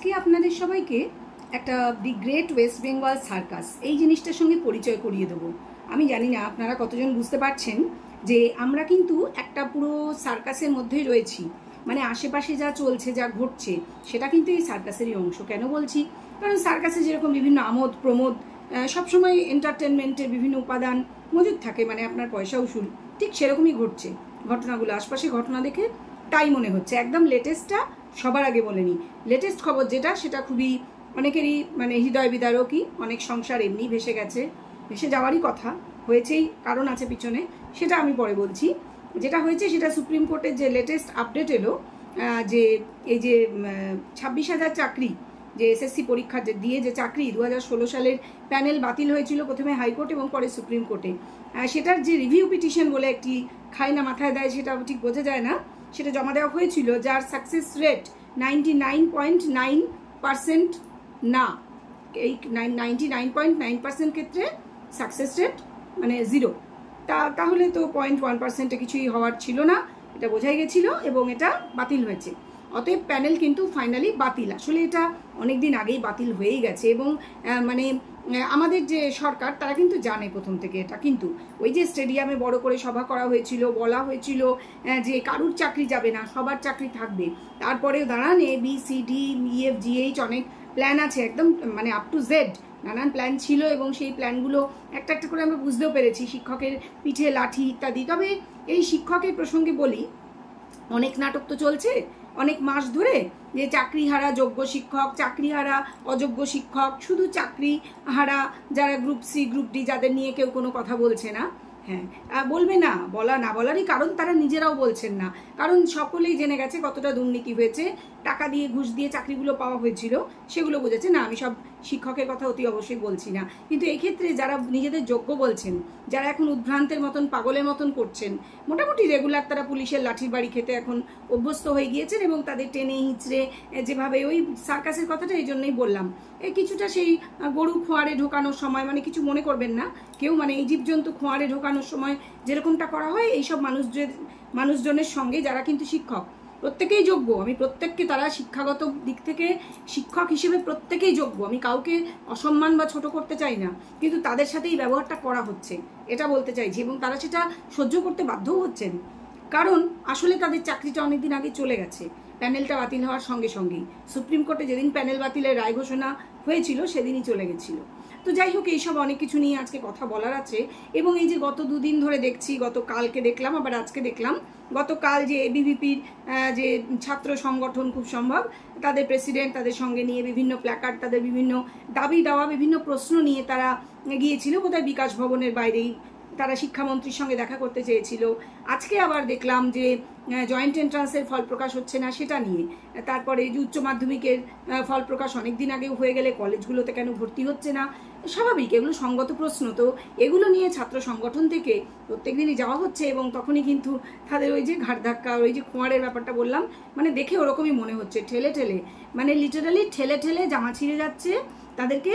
আজকে আপনাদের সবাইকে একটা দি গ্রেট ওয়েস্ট বেঙ্গল সার্কাস এই জিনিসটার সঙ্গে পরিচয় করিয়ে দেবো। আমি জানি না আপনারা কতজন বুঝতে পারছেন যে আমরা কিন্তু একটা পুরো সার্কাসের মধ্যেই রয়েছি। মানে আশেপাশে যা চলছে, যা ঘটছে, সেটা কিন্তু এই সার্কাসেরই অংশ। কেন বলছি? কারণ সার্কাসে যেরকম বিভিন্ন আমোদ প্রমোদ, সবসময় এন্টারটেনমেন্টের বিভিন্ন উপাদান মজুদ থাকে, মানে আপনার পয়সা উসুল, ঠিক সেরকমই ঘটছে ঘটনাগুলো। আশপাশে ঘটনা দেখে তাই মনে হচ্ছে। একদম লেটেস্টটা সবার আগে বলে নিই। লেটেস্ট খবর যেটা, সেটা খুবই অনেকেরই মানে হৃদয় বিদারকই। অনেক সংসার এমনি ভেসে গেছে, ভেসে যাওয়ারই কথা, হয়েছেই, কারণ আছে পিছনে, সেটা আমি পরে বলছি। যেটা হয়েছে সেটা সুপ্রিম কোর্টের যে লেটেস্ট আপডেট এলো, যে এই যে 26,000 চাকরি, যে এসএসসি পরীক্ষা দিয়ে যে চাকরি 2016 সালের প্যানেল বাতিল হয়েছিল, প্রথমে হাইকোর্ট এবং পরে সুপ্রিম কোর্টে, সেটার যে রিভিউ পিটিশন বলে একটি খায় না মাথায় দেয়, সেটা ঠিক বোঝা যায় না, সেটা জমা দেওয়া হয়েছিল, যার সাকসেস রেট 99.9% না। এই 99.9% ক্ষেত্রে সাকসেস রেট মানে 0। তাহলে তো 0.1%-এ কিছুই হওয়ার ছিল না, এটা বোঝাই গেছিল, এবং এটা বাতিল হয়েছে। অতএব প্যানেল কিন্তু ফাইনালি বাতিল। আসলে এটা অনেক দিন আগেই বাতিল হয়েই গেছে, এবং মানে আমাদের যে সরকার তারা কিন্তু জানে প্রথম থেকে এটা। কিন্তু ওই যে স্টেডিয়ামে বড় করে সভা করা হয়েছিল, বলা হয়েছিল যে কারুর চাকরি যাবে না, সবার চাকরি থাকবে। তারপরেও দাঁড়ান ABCD EFGH অনেক প্ল্যান আছে, একদম মানে আপ টু জেড নানান প্ল্যান ছিল, এবং সেই প্ল্যানগুলো একটা একটা করে আমরা বুঝতেও পেরেছি, শিক্ষকের পিঠে লাঠি ইত্যাদি। তবে এই শিক্ষকের প্রসঙ্গে বলি, অনেক নাটক তো চলছে অনেক মাস ধরে, যে চাকরিহারা যোগ্য শিক্ষক, চাকরিহারা অযোগ্য শিক্ষক, শুধু চাকরিহারা যারা গ্রুপ সি গ্রুপ ডি, যাদের নিয়ে কেউ কোনো কথা বলছে না। হ্যাঁ, বলবে না, বলা না বলারই কারণ তারা নিজেরাও বলছেন না, কারণ সকলেই জেনে গেছে কতটা দুর্নীতি হয়েছে, টাকা দিয়ে ঘুষ দিয়ে চাকরিগুলো পাওয়া হয়েছিল, সেগুলো বুঝেছে না। আমি সব শিক্ষকের কথা অতি অবশ্যই বলছি না, কিন্তু এই ক্ষেত্রে যারা নিজেদের যোগ্য বলছেন, যারা এখন উদ্ভ্রান্তের মতন পাগলের মতন করছেন, মোটামুটি রেগুলার তারা পুলিশের লাঠির বাড়ি খেতে এখন অভ্যস্ত হয়ে গিয়েছেন, এবং তাদের টেনে হিঁচড়ে যেভাবে, ওই সার্কাসের কথাটা এই জন্যই বললাম, এই কিছুটা সেই গরু খোঁয়ারে ঢোকানোর সময়, মানে কিছু মনে করবেন না কেউ, মানে এই জীবজন্তু খোঁয়ারে ঢোকানোর সময় যেরকমটা করা হয়, এইসব মানুষজনের সঙ্গে, যারা কিন্তু শিক্ষক প্রত্যেকেই যোগ্য, আমি প্রত্যেককে, তারা শিক্ষাগত দিক থেকে শিক্ষক হিসেবে প্রত্যেকেই যোগ্য, আমি কাউকে অসম্মান বা ছোট করতে চাই না, কিন্তু তাদের সাথে এই ব্যবহারটা করা হচ্ছে, এটা বলতে চাইছি। এবং তারা সেটা সহ্য করতে বাধ্যও হচ্ছেন, কারণ আসলে তাদের চাকরিটা অনেকদিন আগে চলে গেছে, প্যানেলটা বাতিল হওয়ার সঙ্গে সঙ্গেই। সুপ্রিম কোর্টে যেদিন প্যানেল বাতিলের রায় ঘোষণা হয়েছিল সেদিনই চলে গেছিল। তো যাই হোক, এইসব অনেক কিছু নিয়ে আজকে কথা বলার আছে। এবং এই যে গত দুদিন ধরে দেখছি, গতকালকে দেখলাম, আবার আজকে দেখলাম, গতকাল যে ABVPর যে ছাত্র সংগঠন, খুব সম্ভব তাদের প্রেসিডেন্ট, তাদের সঙ্গে নিয়ে বিভিন্ন প্ল্যাকার্ড, তাদের বিভিন্ন দাবি দেওয়া, বিভিন্ন প্রশ্ন নিয়ে তারা গিয়েছিল বোধহয় বিকাশ ভবনের বাইরেই, তারা শিক্ষামন্ত্রীর সঙ্গে দেখা করতে চেয়েছিল। আজকে আবার দেখলাম যে জয়েন্ট এন্ট্রান্সের ফল প্রকাশ হচ্ছে না, সেটা নিয়ে। তারপরে যে উচ্চ মাধ্যমিকের ফল প্রকাশ অনেক দিন আগেও হয়ে গেলে কলেজগুলোতে কেন ভর্তি হচ্ছে না? স্বাভাবিক, এগুলো সঙ্গত প্রশ্ন। তো এগুলো নিয়ে ছাত্র সংগঠন থেকে প্রত্যেক দিনই যাওয়া হচ্ছে, এবং তখনই কিন্তু তাদের ওই যে ঘাট ধাক্কা, ওই যে খোঁয়ারের ব্যাপারটা বললাম, মানে দেখে ওরকমই মনে হচ্ছে, ঠেলে ঠেলে, মানে লিটারালি ঠেলে ঠেলে জামা ছিঁড়ে যাচ্ছে, তাদেরকে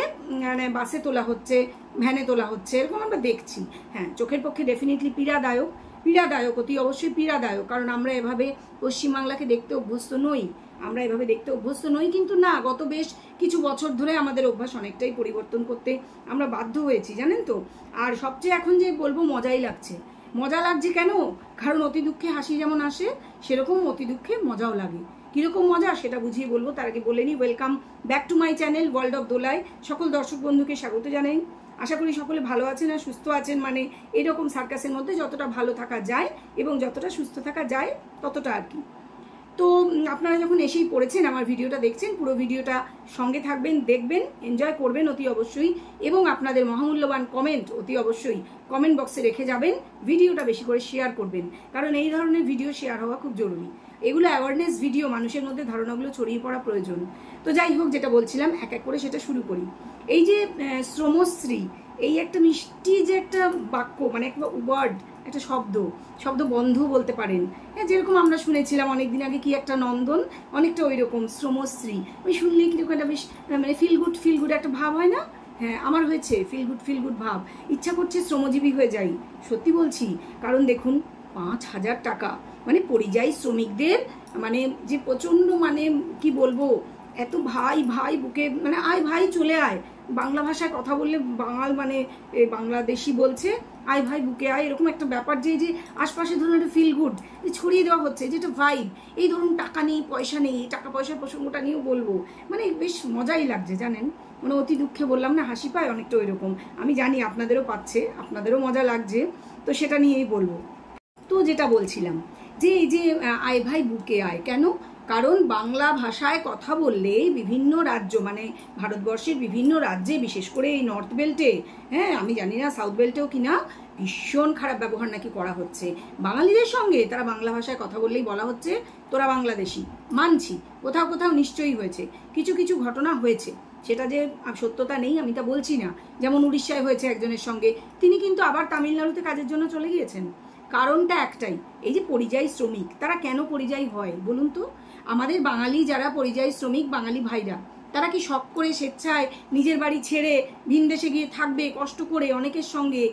মানে বাসে তোলা হচ্ছে, ভ্যানে তোলা হচ্ছে, এরকম আমরা দেখছি। হ্যাঁ, চোখের পক্ষে ডেফিনেটলি পীড়াদায়ক, অতি অবশ্যই পীড়াদায়ক, কারণ আমরা এভাবে পশ্চিমবাংলাকে দেখতে অভ্যস্ত নই, আমরা এভাবে দেখতে অভ্যস্ত নই। কিন্তু না, গত বেশ কিছু বছর ধরে আমাদের অভ্যাস অনেকটাই পরিবর্তন করতে আমরা বাধ্য হয়েছি, জানেন তো। আর সবচেয়ে এখন যে বলবো, মজাই লাগছে। মজা লাগছে কেন? কারণ অতি দুঃখে হাসি যেমন আসে, সেরকম অতি দুঃখে মজাও লাগে। কিরকম মজা সেটা বুঝিয়ে বলবো, তার আগে বলে নিই, welcome back to my channel world of Dolai. সকল দর্শক বন্ধুকে স্বাগত জানাই। আশা করি সকলে ভালো আছেন আর সুস্থ আছেন, মানে এরকম সার্কাসের মধ্যে যতটা ভালো থাকা যায় এবং যতটা সুস্থ থাকা যায় ততটা আর কি। তো আপনারা যখন এসেই পড়েছেন, আমার ভিডিওটা দেখছেন, পুরো ভিডিওটা সঙ্গে থাকবেন, দেখবেন, এনজয় করবেন অতি অবশ্যই, এবং আপনাদের মহামূল্যবান কমেন্ট অতি অবশ্যই কমেন্ট বক্সে রেখে যাবেন। ভিডিওটা বেশি করে শেয়ার করবেন, কারণ এই ধরনের ভিডিও শেয়ার হওয়া খুব জরুরি। এগুলো অ্যাওয়ারনেস ভিডিও, মানুষের মধ্যে ধারণাগুলো ছড়িয়ে পড়া প্রয়োজন। তো যাই হোক, যেটা বলছিলাম, এক এক করে সেটা শুরু করি। এই যে শ্রমশ্রী, এই একটা মিষ্টি যে একটা বাক্য, মানে একটা ওয়ার্ড, একটা শব্দ বন্ধ বলতে পারেন। হ্যাঁ, যেরকম আমরা শুনেছিলাম অনেকদিন আগে কি একটা নন্দন, অনেকটা ওই রকম শ্রমশ্রী। ওই শুনলেই কিরকম একটা বেশ মানে ফিল গুড একটা ভাব হয় না? হ্যাঁ, আমার হয়েছে ফিল গুড ভাব, ইচ্ছা করছে শ্রমজীবী হয়ে যাই, সত্যি বলছি। কারণ দেখুন, 5,000 টাকা, মানে পরিযায়ী শ্রমিকদের, মানে যে প্রচণ্ড, মানে কি বলবো, এত ভাই ভাই বুকে মানে আয় ভাই চলে আয়, বাংলা ভাষায় কথা বললে বাঙাল মানে বাংলাদেশি বলছে আয় ভাই বুকে আয়, এরকম একটা ব্যাপার যে যে আশপাশে ধরুন একটা ফিল গুড ছড়িয়ে দেওয়া হচ্ছে, যেটা ভাইব। এই ধরুন টাকা নেই পয়সা নেই, টাকা পয়সার প্রসঙ্গটা নিয়েও বলবো, মানে বেশ মজাই লাগছে জানেন, মানে অতি দুঃখে বললাম না হাসি পায় অনেকটা ওই রকম। আমি জানি আপনাদেরও পাচ্ছে, আপনাদেরও মজা লাগছে, তো সেটা নিয়েই বলবো। তো যেটা বলছিলাম যে এই যে আয় ভাই বুকে আয় কেন, কারণ বাংলা ভাষায় কথা বললে বিভিন্ন রাজ্য মানে ভারতবর্ষের বিভিন্ন রাজ্যে, বিশেষ করে এই নর্থ বেল্টে, হ্যাঁ আমি জানি না সাউথ বেল্টেও কিনা, ভীষণ খারাপ ব্যবহার নাকি করা হচ্ছে বাঙালিদের সঙ্গে। তারা বাংলা ভাষায় কথা বললেই বলা হচ্ছে তোরা বাংলাদেশি। মানছি কোথাও কোথাও নিশ্চয়ই হয়েছে, কিছু কিছু ঘটনা হয়েছে, সেটা যে সত্যতা নেই আমি তা বলছি না। যেমন উড়িষ্যায় হয়েছে একজনের সঙ্গে, তিনি কিন্তু আবার তামিলনাড়ুতে কাজের জন্য চলে গিয়েছেন। কারণটা একটাই, এই যে পরিযায়ী শ্রমিক, তারা কেন পরিযায়ী হয় বলুন তো? আমাদের বাঙালি যারা পরিযায়ী শ্রমিক বাঙালি ভাইরা, তারা কি শখ করে স্বেচ্ছায় নিজের বাড়ি ছেড়ে ভিন দেশে গিয়ে থাকবে কষ্ট করে অনেকের সঙ্গে,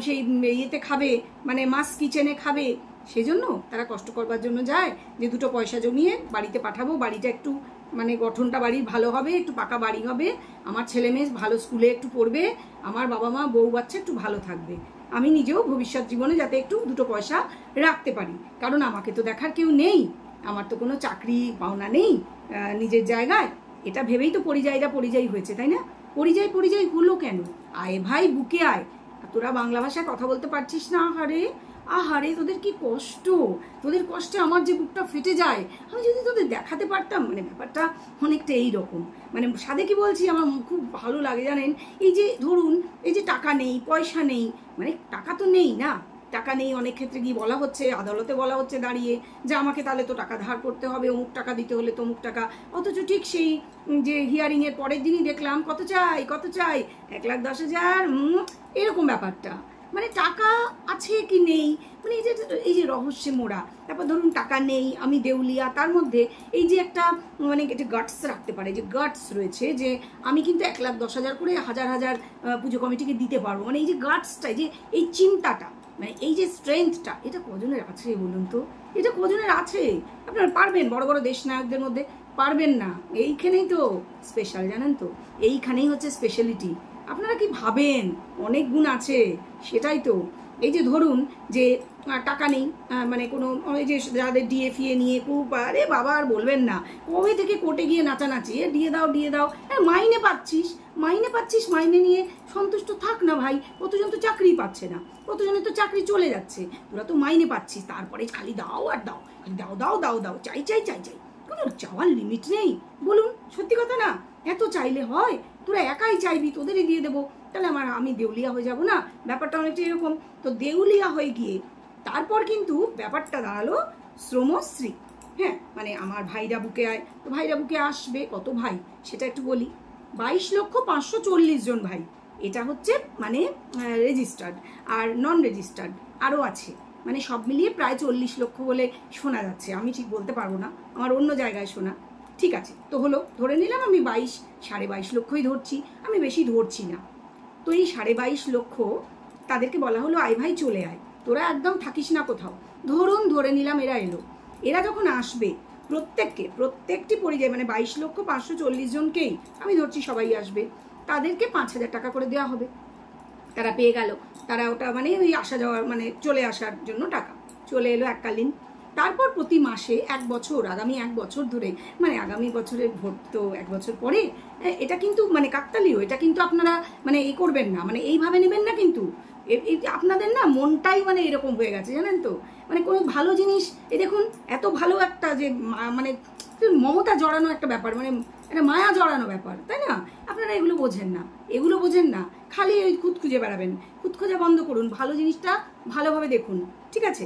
সেই ইয়েতে খাবে মানে মাস কিচেনে খাবে, সেজন্য তারা কষ্ট করবার জন্য যায় যে দুটো পয়সা জমিয়ে বাড়িতে পাঠাবো, বাড়িটা একটু মানে গঠনটা বাড়ির ভালো হবে, একটু পাকা বাড়ি হবে, আমার ছেলে মেয়ে ভালো স্কুলে একটু পড়বে, আমার বাবা মা বউ বাচ্চা একটু ভালো থাকবে, আমি নিজেও ভবিষ্যৎ জীবনে যাতে একটু দুটো পয়সা রাখতে পারি, কারণ আমাকে তো দেখার কেউ নেই, আমার তো কোনো চাকরি পাওনা নেই নিজের জায়গায়। এটা ভেবেই তো পরিযায়ীরা পরিযায়ী হয়েছে, তাই না? পরিযায়ী হলো কেন? আয় ভাই বুকে আয়, তোরা বাংলা ভাষায় কথা বলতে পারছিস না, আহারে তোদের কি কষ্ট, তোদের কষ্টে আমার যে বুকটা ফেটে যায়, আমি যদি তোদের দেখাতে পারতাম। মানে ব্যাপারটা অনেকটা এইরকম, মানে সাদে কি বলছি, আমার খুব ভালো লাগে জানেন। এই যে ধরুন এই যে টাকা নেই পয়সা নেই, মানে টাকা তো নেই না, টাকা নেই, অনেক ক্ষেত্রে গিয়ে বলা হচ্ছে, আদালতে বলা হচ্ছে দাঁড়িয়ে যে আমাকে তাহলে তো টাকা ধার করতে হবে, অমুক টাকা দিতে হলে তমুক টাকা, অথচ ঠিক সেই যে হিয়ারিং এর পরের দিনই দেখলাম কত চাই 1,10,000, এরকম ব্যাপারটা। মানে টাকা আছে কি নেই, মানে এই যে রহস্যে মোড়া। তারপর ধরুন টাকা নেই, আমি দেউলিয়া, তার মধ্যে এই যে একটা মানে যে গাটস রাখতে পারে, যে গাটস রয়েছে যে আমি কিন্তু 1,10,000 করে হাজার পুজো কমিটিকে দিতে পারবো, মানে এই যে গাটসটা, যে এই চিন্তাটা, মানে এই যে স্ট্রেংথটা, এটা কজনের আছে বলুন তো? এটা কজনের আছে? আপনারা পারবেন বড় বড় দেশ নায়কদের মধ্যে? পারবেন না। এইখানেই তো স্পেশাল, জানেন তো, এইখানেই হচ্ছে স্পেশালিটি। আপনারা কি ভাবেন অনেক গুণ আছে, সেটাই তো। এই যে ধরুন যে টাকা নেই, মানে কোনো ওই যে যাদের ডিএফিএ নিয়ে খুব, আরে বাবা আর বলবেন না, কবে থেকে কোর্টে গিয়ে নাচানাচি, দিয়ে দাও, হ্যাঁ মাইনে পাচ্ছিস, মাইনে নিয়ে সন্তুষ্ট থাক না ভাই, কতজন তো চাকরি পাচ্ছে না, কতজনের তো চাকরি চলে যাচ্ছে, তোরা তো মাইনে পাচ্ছিস, তারপরে খালি দাও আর দাও, দাও, চাই, কোনো চাওয়ার লিমিট নেই বলুন, সত্যি কথা না? এত চাইলে হয়? তোরা একাই চাইবি, তোদেরই দিয়ে দেবো, তাহলে আমি দেউলিয়া হয়ে যাব না? ব্যাপারটা অনেকটা এরকম। তো দেউলিয়া হয়ে গিয়ে তারপর কিন্তু ব্যাপারটা দাঁড়ালো শ্রমশ্রী। হ্যাঁ, মানে আমার ভাইরা বুকে আয়, তো ভাইরা বুকে আসবে কত ভাই সেটা একটু বলি। 22,540 জন ভাই, এটা হচ্ছে মানে রেজিস্টার্ড, আর নন রেজিস্টার্ড আরও আছে, মানে সব মিলিয়ে প্রায় 40 লক্ষ বলে শোনা যাচ্ছে, আমি ঠিক বলতে পারবো না, আমার অন্য জায়গায় শোনা। ঠিক আছে, তো হলো, ধরে নিলাম আমি 22.5 লক্ষই ধরছি, আমি বেশি ধরছি না। তো এই 22.5 লক্ষ তাদেরকে বলা হলো আয় ভাই চলে আয়, তোরা একদম থাকিস না কোথাও। ধরে নিলাম এরা এলো, এরা যখন আসবে প্রত্যেকটি পরিযায়ী মানে 22,540 জনকেই আমি ধরছি সবাই আসবে, তাদেরকে 5,000 টাকা করে দেওয়া হবে। তারা পেয়ে গেল, তারা ওটা মানে ওই আসা যাওয়ার মানে চলে আসার জন্য টাকা চলে এলো এককালীন। তারপর প্রতি মাসে 1 বছর, আগামী 1 বছর ধরে, মানে আগামী বছরের ভোট তো 1 বছর পরে, এটা কিন্তু মানে কাকতালীয়, এটা কিন্তু আপনারা মানে এই করবেন না, মানে এইভাবে নেবেন না, কিন্তু আপনাদের না মনটাই মানে এরকম হয়ে গেছে জানেন তো, মানে কোনো ভালো জিনিস, এই দেখুন এত ভালো একটা যে মানে মমতা জড়ানো একটা ব্যাপার, মানে একটা মায়া জড়ানো ব্যাপার, তাই না? আপনারা এগুলো বোঝেন না, খালি ওই খুঁত খুঁজে বেড়াবেন। খুঁত খোঁজা বন্ধ করুন, ভালো জিনিসটা ভালোভাবে দেখুন, ঠিক আছে?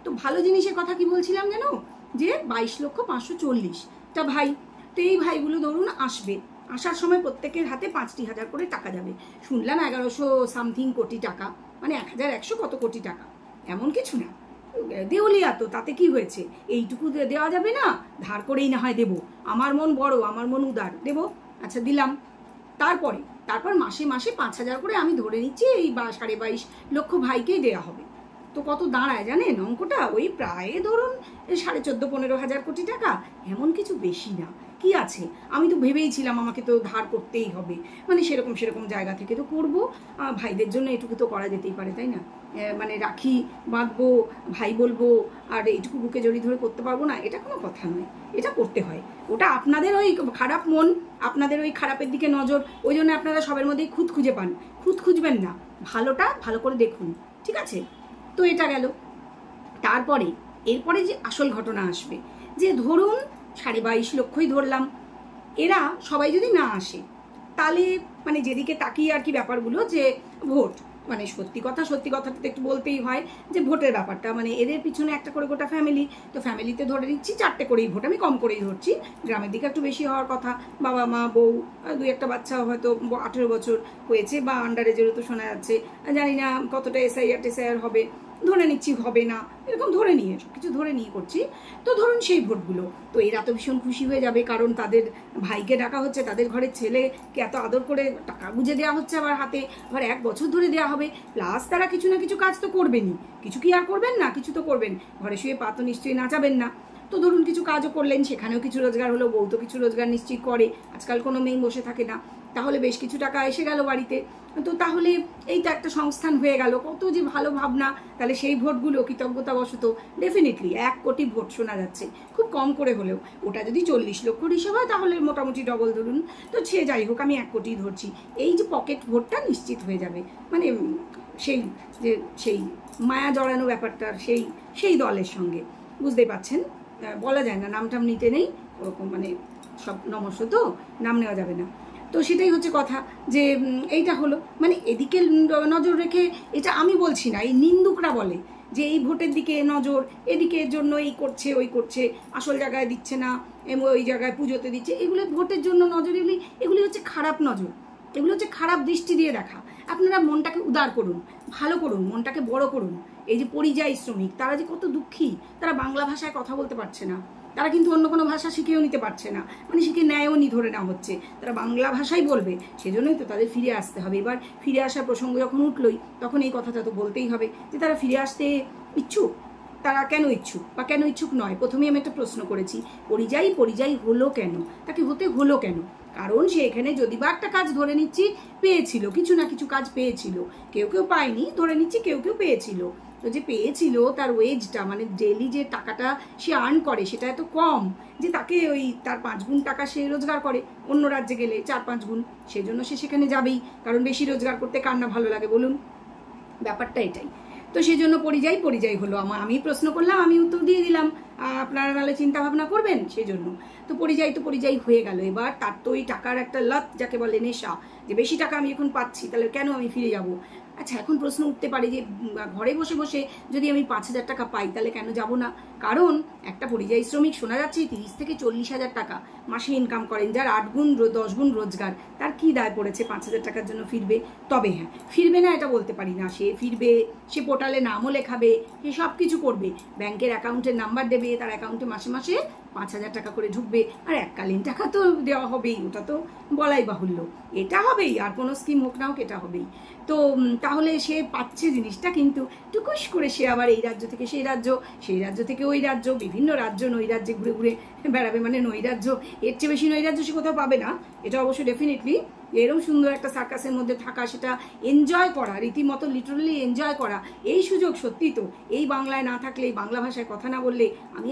তো ভালো জিনিসের কথা কি বলছিলাম যেন, যে 22,540টা ভাই, তো এই ভাইগুলো ধরুন আসবে, আসার সময় প্রত্যেকের হাতে 5টি হাজার করে টাকা যাবে। শুনলাম 1100 সামথিং কোটি টাকা, মানে 1100 কত কোটি টাকা, এমন কিছু না। দেউলিয়া তো, তাতে কি হয়েছে? এইটুকু দেওয়া যাবে না, ধার করেই না হয় দেবো, আমার মন বড়, আমার মন উদার, দেবো, আচ্ছা দিলাম। তারপর মাসে 5,000 করে আমি ধরে নিচ্ছি এই 22.5 লক্ষ ভাইকেই দেওয়া হবে। তো কত দাঁড়ায় জানেন অঙ্কটা? ওই প্রায় ধরুন 14,5-15 হাজার কোটি টাকা, এমন কিছু বেশি না। কি আছে, আমি তো ভেবেইছিলাম আমাকে তো ধার করতেই হবে, মানে সেরকম জায়গা থেকে তো করবো, ভাইদের জন্য এটুকু তো করা যেতেই পারে, তাই না? মানে রাখি বাঁধবো, ভাই বলবো, আর এইটুকু বুকে জড়ি ধরে করতে পারবো না, এটা কোনো কথা নয়, এটা করতে হয়। ওটা আপনাদের ওই খারাপ মন, আপনাদের ওই খারাপের দিকে নজর, ওই জন্য আপনারা সবের মধ্যেই খুঁত খুঁজে পান। খুঁত খুঁজবেন না, ভালোটা ভালো করে দেখুন, ঠিক আছে? তো এটা গেল। তারপরে এরপরে যে আসল ঘটনা আসবে, যে ধরুন 22.5 লক্ষই ধরলাম, এরা সবাই যদি না আসে, তাহলে মানে যেদিকে তাকিয়ে আর কি ব্যাপারগুলো, যে ভোট, মানে সত্যি কথাটা তো একটু বলতেই হয়, যে ভোটের ব্যাপারটা, মানে এদের পিছনে একটা করে গোটা ফ্যামিলি, তো ফ্যামিলিতে ধরে নিচ্ছি 4টে করেই ভোট, আমি কম করেই ধরছি, গ্রামের দিকে একটু বেশি হওয়ার কথা, বাবা মা বউ, 2-1 বাচ্চা হয়তো 18 বছর হয়েছে, বা আন্ডারেজেরও তো শোনা যাচ্ছে, জানি না কতটা এসআইআর হবে, ধরে নিচ্ছি হবে না, এরকম ধরে নিয়ে সব কিছু ধরে নিয়ে করছি। তো ধরুন সেই ভোটগুলো, তো এরা তো ভীষণ খুশি হয়ে যাবে, কারণ তাদের ভাইকে ডাকা হচ্ছে, তাদের ঘরের ছেলেকে এত আদর করে টাকা গুঁজে দেওয়া হচ্ছে আবার হাতে, আবার 1 বছর ধরে দেওয়া হবে, প্লাস তারা কিছু না কিছু কাজ তো করবেনই, কিছু কি আর করবেন না, কিছু তো করবেন, ঘরে শুয়ে পা তো নিশ্চয়ই নাচাবেন না। তো ধরুন কিছু কাজও করলেন, সেখানেও কিছু রোজগার হলো, বউ তো কিছু রোজগার নিশ্চয়ই করে, আজকাল কোনো মেয়ে বসে থাকে না, তাহলে বেশ কিছু টাকা এসে গেল বাড়িতে, তো তাহলে এই তো একটা সংস্থান হয়ে গেল, কত যে ভালো ভাবনা। তাহলে সেই ভোটগুলো কৃতজ্ঞতাবশত ডেফিনেটলি 1 কোটি ভোট শোনা যাচ্ছে, খুব কম করে হলেও, ওটা যদি 40 লক্ষর হিসেব হয় তাহলে মোটামুটি ডবল ধরুন, তো সে যাই হোক, আমি 1 কোটি ধরছি, এই যে পকেট ভোটটা নিশ্চিত হয়ে যাবে, মানে সেই মায়া জড়ানো ব্যাপারটার সেই দলের সঙ্গে, বুঝতেই পারছেন, বলা যায় না, নাম টাম নিতে নেই, ওরকম মানে সব নমস্য তো, নাম নেওয়া যাবে না। তো সেটাই হচ্ছে কথা, যে এইটা হলো, মানে এদিকে নজর রেখে, এটা আমি বলছি না, এই নিন্দুকরা বলে যে এই ভোটের দিকে নজর, এদিকে এর জন্য এই করছে ওই করছে, আসল জায়গায় দিচ্ছে না, ওই জায়গায় পুজোতে দিচ্ছে, এগুলো ভোটের জন্য নজর, এগুলি হচ্ছে খারাপ নজর, এগুলো হচ্ছে খারাপ দৃষ্টি দিয়ে দেখা। আপনারা মনটাকে উদার করুন, ভালো করুন, মনটাকে বড় করুন। এই যে পরিযায়ী শ্রমিক, তারা যে কত দুঃখী, তারা বাংলা ভাষায় কথা বলতে পারছে না, তারা কিন্তু অন্য কোনো ভাষা শিখেও নিতে পারছে না, মানে শিখে নেয়ও নি, ধরে নেওয়া হচ্ছে, তারা বাংলা ভাষাই বলবে, সেজন্যই তো তাদের ফিরে আসতে হবে। এবার ফিরে আসার প্রসঙ্গ যখন উঠলই, তখন এই কথাটা তো বলতেই হবে, যে তারা ফিরে আসতে ইচ্ছুক, তারা কেন ইচ্ছুক বা কেন ইচ্ছুক নয়। প্রথমেই আমি একটা প্রশ্ন করেছি, পরিযায়ী হলো কেন, তাকে হতে হলো কেন? কারণ সে এখানে যদি বা একটা কাজ ধরে নিচ্ছি পেয়েছিল, কিছু না কিছু কাজ পেয়েছিল, কেউ পায়নি, ধরে নিচ্ছি কেউ পেয়েছিল, তো যে পেয়েছিল তার ওয়েজটা, মানে ডেইলি যে টাকাটা সে আর্ন করে, সেটা এত কম যে তাকে ওই তার 5 গুণ টাকা সে রোজগার করে অন্য রাজ্যে গেলে 4-5 গুণ, সেজন্য সে সেখানে যাবেই, কারণ বেশি রোজগার করতে কার না ভালো লাগে বলুন, ব্যাপারটা এটাই। তো সেই জন্য পরিযায়ী হলো, আমি প্রশ্ন করলাম, আমি উত্তর দিয়ে দিলাম, আপনারা নাহলে চিন্তা ভাবনা করবেন, সেই জন্য তো পরিযায়ী হয়ে গেল। এবার তার তো ওই টাকার একটা লত, যাকে বলে নেশা, যে বেশি টাকা আমি এখন পাচ্ছি, তাহলে কেন আমি ফিরে যাব? আচ্ছা, এখন প্রশ্ন উঠতে পারে যে ঘরে বসে বসে যদি আমি 5,000 টাকা পাই, তাহলে কেন যাব না? কারণ একটা পরিযায়ী শ্রমিক শোনা যাচ্ছে 30 থেকে 40,000 টাকা মাসে ইনকাম করেন, যার 8 গুণ 10 গুণ রোজগার, তার কি দায় পড়েছে 5,000 টাকার জন্য ফিরবে? তবে হ্যাঁ, ফিরবে না এটা বলতে পারি না, সে ফিরবে, সে পোর্টালে নামও লেখাবে, সে সব কিছু করবে, ব্যাংকের অ্যাকাউন্টের নাম্বার দেবে, তার অ্যাকাউন্টে মাসে মাসে 5,000 টাকা করে ঢুকবে, আর এককালীন টাকা তো দেওয়া হবেই, ওটা তো বলাই বাহুল্য, এটা হবেই, আর কোনো স্কিম হোক না হোক এটা হবেই। তো তাহলে সে পাচ্ছে জিনিসটা, কিন্তু টুকুস করে সে আবার এই রাজ্য থেকে সেই রাজ্য, সেই রাজ্য থেকে ওই রাজ্য, বিভিন্ন রাজ্য নৈরাজ্যে ঘুরে ঘুরে বেড়াবে, মানে নৈরাজ্য, এর চেয়ে বেশি নৈরাজ্য সে কোথাও পাবে না, এটা অবশ্য ডেফিনেটলি। এরকম সুন্দর একটা সার্কাসের মধ্যে থাকা, সেটা এনজয় করা, রীতিমতো লিটারালি এনজয় করা, এই সুযোগ সত্যি তো এই বাংলায় না থাকলে, এই বাংলা ভাষায় কথা না বললে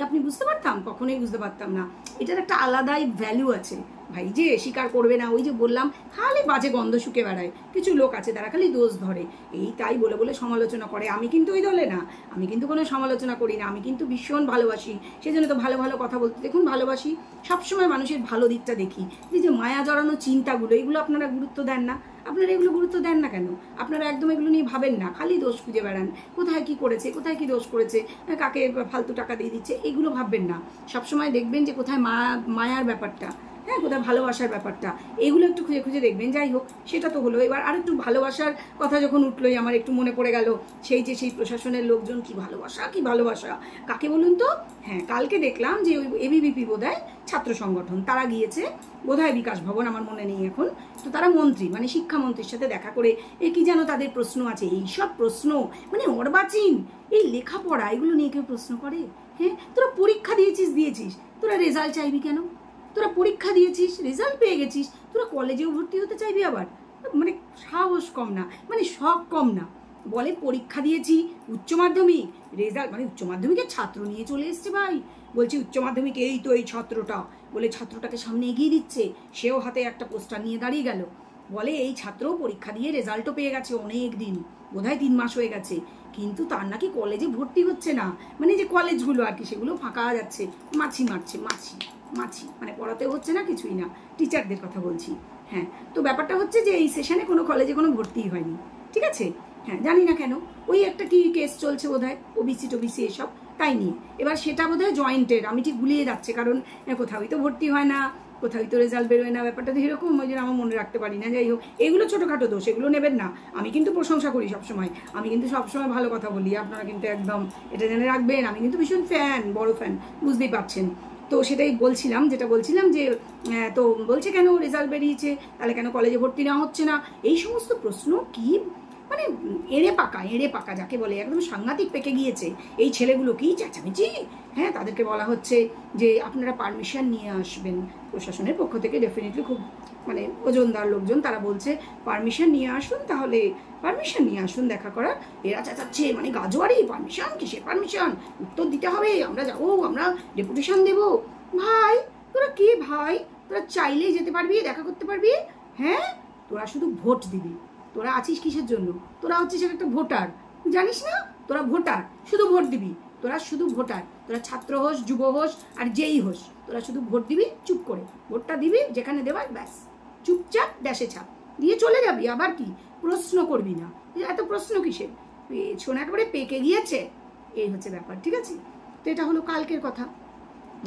আপনি বুঝতে পারতাম? কখনোই বুঝতে পারতাম না। এটার একটা আলাদাই ভ্যালু আছে ভাই, যে স্বীকার করবে না, ওই যে বললাম, খালি বাজে গন্ধ শুকে বেড়ায়, কিছু লোক আছে তারা খালি দোষ ধরে, এই তাই বলে বলে সমালোচনা করে। আমি কিন্তু ওই দলে না, আমি কিন্তু কোনো সমালোচনা করি না, আমি কিন্তু ভীষণ ভালোবাসি, সেজন্য তো ভালো ভালো কথা বলতে দেখুন ভালোবাসি, সবসময় মানুষের ভালো দিকটা দেখি। যে মায়া জড়ানো চিন্তাগুলো, এগুলো আপনারা গুরুত্ব দেন না, আপনারা এগুলো গুরুত্ব দেন না কেন? আপনারা একদম এগুলো নিয়ে ভাবেন না, খালি দোষ খুঁজে বেড়ান, কোথায় কি করেছে, কোথায় কি দোষ করেছে, কাকে ফালতু টাকা দিয়ে দিচ্ছে, এগুলো ভাববেন না। সবসময় দেখবেন যে কোথায় মায়ার ব্যাপারটা, হ্যাঁ, কোথায় ভালোবাসার ব্যাপারটা, এগুলো একটু খুঁজে খুঁজে দেখবেন। যাই হোক, সেটা তো হলো। এবার আর একটু ভালোবাসার কথা যখন উঠলোই, আমার একটু মনে পড়ে গেল সেই প্রশাসনের লোকজন, কি ভালোবাসা কাকে বলুন তো? হ্যাঁ, কালকে দেখলাম যে ওই এবিভিপি বোধহয় ছাত্র সংগঠন, তারা গিয়েছে বোধহয় বিকাশ ভবন, আমার মনে নেই এখন, তো তারা মন্ত্রী মানে শিক্ষামন্ত্রীর সাথে দেখা করে কি যেন তাদের প্রশ্ন আছে, এইসব প্রশ্ন মানে অর্বাচীন, এই লেখাপড়া এগুলো নিয়ে কেউ প্রশ্ন করে? হ্যাঁ, তোরা পরীক্ষা দিয়েছিস, তোরা রেজাল্ট চাইবি কেন? তোরা পরীক্ষা দিয়েছিস, রেজাল্ট পেয়ে গেছিস, তোরা কলেজেও ভর্তি হতে চাইবি আবার? মানে সাহস কম না, মানে শখ কম না। বলে পরীক্ষা দিয়েছি, উচ্চ মাধ্যমিক রেজাল্ট, মানে উচ্চ মাধ্যমিকের ছাত্র নিয়ে চলে এসছে ভাই। বলছি উচ্চ মাধ্যমিক, এই তো এই ছাত্রটা, বলে ছাত্রটাকে সামনে এগিয়ে দিচ্ছে, সেও হাতে একটা পোস্টার নিয়ে দাঁড়িয়ে গেল। বলে এই ছাত্র পরীক্ষা দিয়ে রেজাল্টও পেয়ে গেছে অনেক দিন, বোধহয় 3 মাস হয়ে গেছে, কিন্তু তার নাকি কলেজে ভর্তি হচ্ছে না। মানে যে কলেজগুলো আর কি, সেগুলো ফাঁকা যাচ্ছে, মাছি মারছে, মাছি মাছি, মানে পড়াতেও হচ্ছে না, কিছুই না, টিচারদের কথা বলছি। হ্যাঁ, তো ব্যাপারটা হচ্ছে যে এই সেশনে কোনো কলেজে কোনো ভর্তিই হয়নি, ঠিক আছে। হ্যাঁ, জানি না কেন, ওই একটা কি কেস চলছে বোধহয়, ওবিসি টোবিসি এসব, তাই নিয়ে। এবার সেটা বোধহয় জয়েন্টের, আমি ঠিক গুলিয়ে যাচ্ছে, কারণ কোথাওই তো ভর্তি হয় না, কোথাওই তো রেজাল্ট বেরোয় না, ব্যাপারটা তো এরকম, ওই জন্য আমার মনে রাখতে পারি না। যাই হোক, এগুলো ছোটোখাটো দোষ, এগুলো নেবেন না। আমি কিন্তু প্রশংসা করি সবসময়, আমি কিন্তু সবসময় ভালো কথা বলি, আপনারা কিন্তু একদম এটা জেনে রাখবেন, আমি কিন্তু ভীষণ ফ্যান, বড় ফ্যান, বুঝতেই পারছেন। তো সেটাই বলছিলাম, যেটা বলছিলাম যে তো বলছে কেন রেজাল্ট বেরিয়েছে, তাহলে কেন কলেজে ভর্তি নেওয়া হচ্ছে না, এই সমস্ত প্রশ্ন কি মানে এড়ে পাকা যাকে বলে, একদম সাংঘাতিক পেকে গিয়েছে এই ছেলেগুলো, কি চেঁচামেচি। হ্যাঁ, তাদেরকে বলা হচ্ছে যে আপনারা পারমিশন নিয়ে আসবেন, প্রশাসনের পক্ষ থেকে ডেফিনেটলি খুব মানে ওজনদার লোকজন, তারা বলছে পারমিশন নিয়ে আসুন, তাহলে পারমিশন নিয়ে আসুন দেখা করার। এরা চেঁচাচ্ছে মানে গাজোয়ারি, পারমিশন কিসের পারমিশন, উত্তর দিতে হবে, আমরা যাবো, আমরা ডেপুটেশন দেবো। ভাই তোরা কে ভাই, তোরা চাইলেই যেতে পারবি, দেখা করতে পারবি? হ্যাঁ, তোরা শুধু ভোট দিবি। তোরা আছিস কিসের জন্য? তোরা হচ্ছিস একটা ভোটার, জানিস না? তোরা ভোটার, শুধু ভোট দিবি, তোরা শুধু ভোটার। তোরা ছাত্র হোস, যুব হোস, আর যেই হোস, তোরা শুধু ভোট দিবি, চুপ করে ভোটটা দিবি, যেখানে দেবার ব্যাস চুপচাপ ড্যাশে ছাপ দিয়ে চলে যাবি। আবার কি প্রশ্ন করবি না, এত প্রশ্ন কিসের, পেছনে একেবারে পেকে গিয়েছে, এই হচ্ছে ব্যাপার, ঠিক আছে। তো এটা হলো কালকের কথা।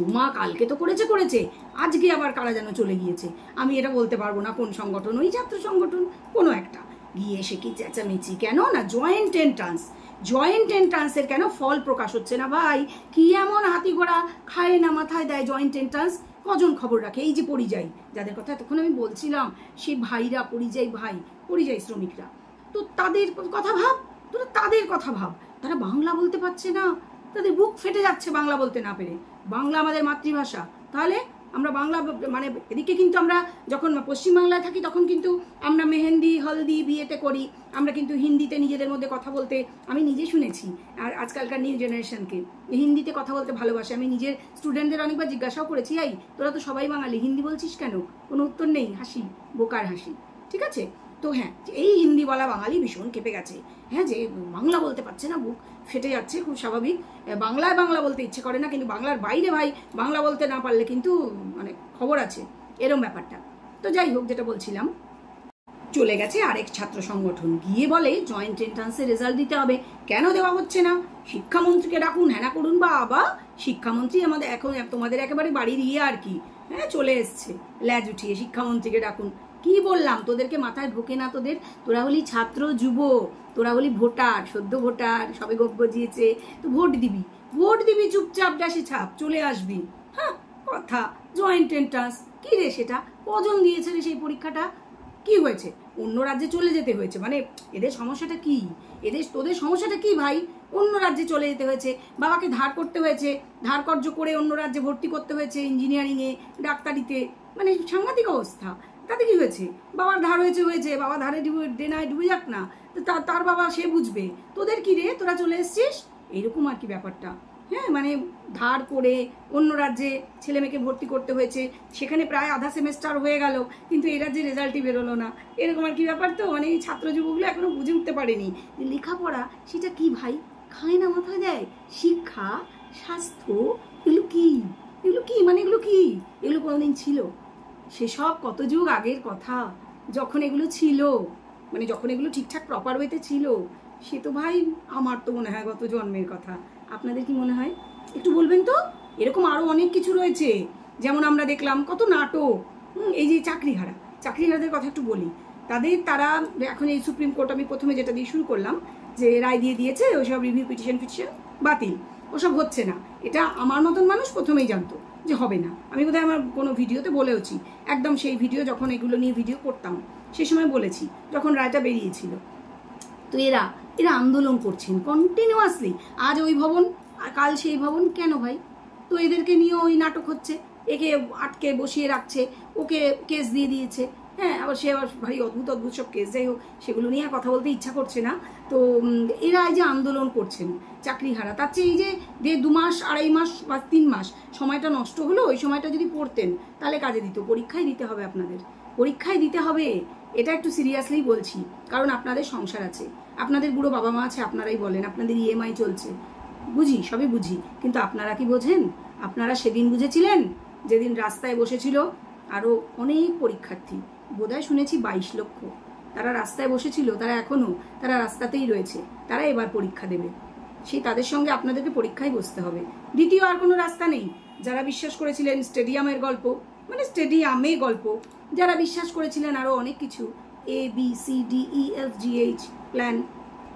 উমা কালকে তো করেছে, আজকে আবার কারা যেন চলে গিয়েছে, আমি এটা বলতে পারবো না কোন সংগঠন, ওই ছাত্র সংগঠন কোনো একটা, গিয়ে এসে কি চেঁচামেচি কেন না, জয়েন্ট এন্ট্রান্সের কেন ফল প্রকাশ হচ্ছে না ভাই? কি এমন হাতি ঘোড়া খায় না মাথায় দেয় জয়েন্ট এন্ট্রান্স, কজন খবর রাখে? এই যে পরিযায়ী, যাদের কথা এতক্ষণ আমি বলছিলাম, সেই ভাইরা, পরিযায়ী শ্রমিকরা, তো তাদের কথা ভাব, তোরা তাদের কথা ভাব, তারা বাংলা বলতে পারছে না, তাদের বুক ফেটে যাচ্ছে বাংলা বলতে না পেরে। বাংলা আমাদের মাতৃভাষা, তাহলে আমরা বাংলা মানে এদিকে কিন্তু আমরা যখন পশ্চিমবাংলায় থাকি তখন কিন্তু আমরা মেহেন্দি হলদি বিয়েতে করি, আমরা কিন্তু হিন্দিতে নিজেদের মধ্যে কথা বলতে আমি নিজে শুনেছি। আর আজকালকার নিউ জেনারেশনকে হিন্দিতে কথা বলতে ভালোবাসে, আমি নিজের স্টুডেন্টদের অনেকবার জিজ্ঞাসাও করেছি, এই তোরা তো সবাই বাঙালি, হিন্দি বলছিস কেন? কোনো উত্তর নেই, হাসি, বোকার হাসি, ঠিক আছে। তো হ্যাঁ, এই হিন্দি বলা বাঙালি ভীষণ কেঁপে গেছে, হ্যাঁ, যে বাংলা বলতে পারছে না, বুক ফেটে যাচ্ছে, খুব স্বাভাবিক। বাংলা বলতে ইচ্ছে করে না, কিন্তু বাংলার বাইরে ভাই বাংলা বলতে না পারলে কিন্তু মানে খবর আছে, এরম ব্যাপারটা। তো যাই হোক, যেটা বলছিলাম, চলে গেছে আরেক ছাত্র সংগঠন, গিয়ে বলে জয়েন্ট এন্ট্রান্সের রেজাল্ট দিতে হবে, কেন দেওয়া হচ্ছে না? শিক্ষামন্ত্রীকে ডাকুন, হ্যাঁ না করুন, বাবা শিক্ষামন্ত্রী আমাদের এখন তোমাদের একেবারে বাড়ির ইয়ে আর কি, হ্যাঁ চলে এসছে ল্যাজ উঠিয়ে, শিক্ষামন্ত্রীকে ডাকুন। কি বললাম তোদেরকে, মাথায় ঢোকে না তোদের? তোরা হলি ছাত্র যুব, তোরা হলি ভোটার, সদ্য ভোটার, সবে গজিয়েছে, তো ভোট দিবি চুপচাপ ড্যাশে ছাপ চলে আসবি। হ্যাঁ, কথা জয়েন্ট এন্ট্রান্স কি রে, সেটা কজন দিয়েছে রে সেই পরীক্ষাটা? কি হয়েছে? অন্য রাজ্যে চলে যেতে হয়েছে, মানে এদের সমস্যাটা কি? তোদের সমস্যাটা কি ভাই? অন্য রাজ্যে চলে যেতে হয়েছে, বাবাকে ধার করতে হয়েছে, ধার কর্য করে অন্য রাজ্যে ভর্তি করতে হয়েছে, ইঞ্জিনিয়ারিংয়ে, ডাক্তারিতে, মানে সাংঘাতিক অবস্থা। তাতে কি হয়েছে? বাবার ধার হয়েছে, বাবা ধারে ডেনায় ডুবে যাক না, তার বাবা সে বুঝবে। তোদের কি রে, তোরা চলে এসছিস, এইরকম আর কি ব্যাপারটা। হ্যাঁ, মানে ধার করে অন্য রাজ্যে ছেলে মেয়েকে ভর্তি করতে হয়েছে, সেখানে প্রায় আধা সেমেস্টার হয়ে গেল, কিন্তু এই রাজ্যে রেজাল্টই বেরোলো না, এরকম আর কি ব্যাপার। তো মানে এই ছাত্র যুবকগুলো এখনো বুঝে উঠতে পারেনি লেখাপড়া সেটা কি ভাই, খায় না মাথায় দেয়, শিক্ষা, স্বাস্থ্য, এগুলো কি মানে এগুলো কোনোদিন ছিল? সেসব কত যুগ আগের কথা, যখন এগুলো ছিল, মানে যখন এগুলো ঠিকঠাক প্রপার ওয়েতে ছিল, সে তো ভাই আমার তো মনে হয় গত জন্মের কথা। আপনাদের কি মনে হয়? একটু বলবেন তো। এরকম আরো অনেক কিছু রয়েছে, যেমন আমরা দেখলাম কত নাটক, এই যে চাকরিহারাদের কথা একটু বলি। তারা এখন এই সুপ্রিম কোর্ট, আমি প্রথমে যেটা দিয়ে শুরু করলাম, যে রায় দিয়েছে ওইসব রিভিউ পিটিশন বাতিল, ওসব হচ্ছে না। এটা আমার মতন মানুষ প্রথমেই জানতো যে হবে না, আমি বোধহয় আমার কোনো ভিডিওতে বলেওছি, একদম সেই ভিডিও যখন এগুলো নিয়ে ভিডিও করতাম সেই সময় বলেছি, যখন রায়টা বেরিয়েছিল। তো এরা আন্দোলন করছেন কন্টিনিউয়াসলি, আজ ওই ভবন কাল সেই ভবন, কেন ভাই? তো এদেরকে নিয়ে ওই নাটক হচ্ছে, একে আটকে বসিয়ে রাখছে, ওকে কেস দিয়ে দিয়েছে। হ্যাঁ, আবার সে আবার ভারী অদ্ভুত অদ্ভুত সব কেস, যাই হোক সেগুলো নিয়ে কথা বলতে ইচ্ছা করছে না। তো এরা এই যে আন্দোলন করছেন চাকরি হারা, তার চেয়ে এই যে 2 মাস 2.5 মাস বা 3 মাস সময়টা নষ্ট হলো, ওই সময়টা যদি পড়তেন তাহলে কাজে দিত। পরীক্ষায় দিতে হবে আপনাদের, পরীক্ষায় দিতে হবে, এটা একটু সিরিয়াসলি বলছি। কারণ আপনাদের সংসার আছে, আপনাদের বুড়ো বাবা মা আছে, আপনারাই বলেন, আপনাদের EMI চলছে, বুঝি, সবই বুঝি, কিন্তু আপনারা কি বোঝেন? আপনারা সেদিন বুঝেছিলেন যেদিন রাস্তায় বসেছিল আরও অনেক পরীক্ষার্থী, বোধহয় শুনেছি 22 লক্ষ, তারা রাস্তায় বসেছিল, তারা রাস্তাতেই রয়েছে, তারা এবার পরীক্ষা দেবে। সেই তাদের সঙ্গে আপনাদেরকে পরীক্ষায় বসতে হবে। দ্বিতীয় আর কোনো রাস্তা নেই। যারা বিশ্বাস করেছিলেন স্টেডিয়ামের গল্প, মানে স্টেডিয়ামে গল্প, যারা বিশ্বাস করেছিলেন আরও অনেক কিছু, ABCDEFGH প্ল্যান,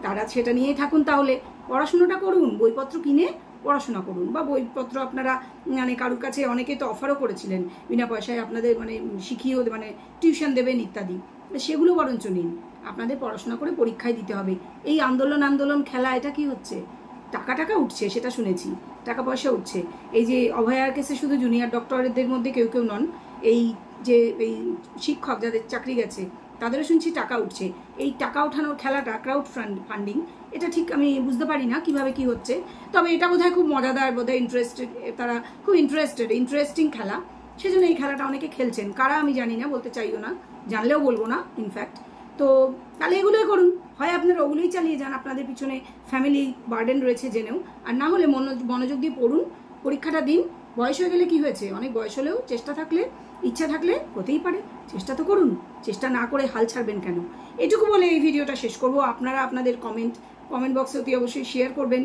তারা সেটা নিয়েই থাকুন। তাহলে পড়াশুনোটা করুন, বইপত্র কিনে পড়াশোনা করুন, বা বইপত্র আপনারা মানে কারোর কাছে, অনেকে তো অফারও করেছিলেন বিনা পয়সায় আপনাদের মানে শিখিয়েও, মানে টিউশন দেবেন ইত্যাদি, সেগুলো বরঞ্চ নিন। আপনাদের পড়াশোনা করে পরীক্ষায় দিতে হবে। এই আন্দোলন খেলা, এটা কি হচ্ছে? টাকা উঠছে সেটা শুনেছি, টাকা পয়সা উঠছে। এই যে অভয়ার কেসে শুধু জুনিয়র ডক্টরদের মধ্যে কেউ নন, এই যে এই শিক্ষক যাদের চাকরি গেছে তাদেরও শুনছি টাকা উঠছে। এই টাকা ওঠানোর খেলাটা, ক্রাউড ফান্ডিং, এটা ঠিক আমি বুঝতে পারি না কিভাবে কি হচ্ছে। তবে এটা বোধহয় খুব মজাদার, বোধহয় ইন্টারেস্টেড, তারা খুব ইন্টারেস্টিং খেলা, সেজন্য এই খেলাটা অনেকে খেলছেন। কারা আমি জানি না, বলতে চাইও না, জানলেও বলবো না ইনফ্যাক্ট। তো তাহলে এগুলোই করুন, হয় আপনারা ওগুলোই চালিয়ে যান, আপনাদের পিছনে ফ্যামিলি বার্ডেন রয়েছে জেনেও, আর না হলে মনোযোগ দিয়ে পড়ুন, পরীক্ষাটা দিন। বয়স হয়ে গেলে কি হয়েছে? অনেক বয়স হলেও চেষ্টা থাকলে, ইচ্ছা থাকলে হতেই পারে। চেষ্টা তো করুন, চেষ্টা না করে হাল ছাড়বেন কেন? এটুকু বলে এই ভিডিওটা শেষ করব। আপনারা আপনাদের কমেন্ট বক্সে অতি অবশ্যই শেয়ার করবেন।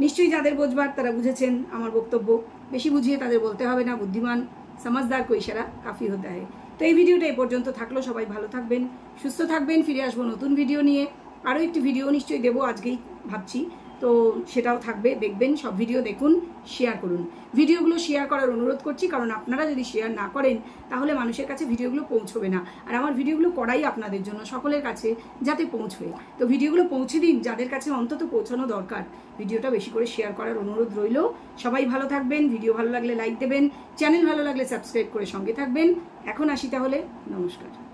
নিশ্চয়ই যাদের বোঝবার তারা বুঝেছেন আমার বক্তব্য, বেশি বুঝিয়ে তাদের বলতে হবে না, বুদ্ধিমান समझदार को इशारा काफ़ी होता है। तो এই ভিডিওটা এই পর্যন্ত থাকলো। সবাই ভালো থাকবেন, সুস্থ থাকবেন। ফিরে আসবো নতুন ভিডিও নিয়ে। আরও একটি ভিডিও নিশ্চয়ই দেবো, আজকেই ভাবছি, তো সেটাও থাকবে, দেখবেন। সব ভিডিও দেখুন, শেয়ার করুন। ভিডিওগুলো শেয়ার করার অনুরোধ করছি, কারণ আপনারা যদি শেয়ার না করেন তাহলে মানুষের কাছে ভিডিওগুলো পৌঁছবে না। আর আমার ভিডিওগুলো করাই আপনাদের জন্য, সকলের কাছে যাতে পৌঁছবে। তো ভিডিওগুলো পৌঁছে দিন, যাদের কাছে অন্তত পৌঁছানো দরকার। ভিডিওটা বেশি করে শেয়ার করার অনুরোধ রইল। সবাই ভালো থাকবেন। ভিডিও ভালো লাগলে লাইক দেবেন, চ্যানেল ভালো লাগলে সাবস্ক্রাইব করে সঙ্গে থাকবেন। এখন আসি তাহলে, নমস্কার।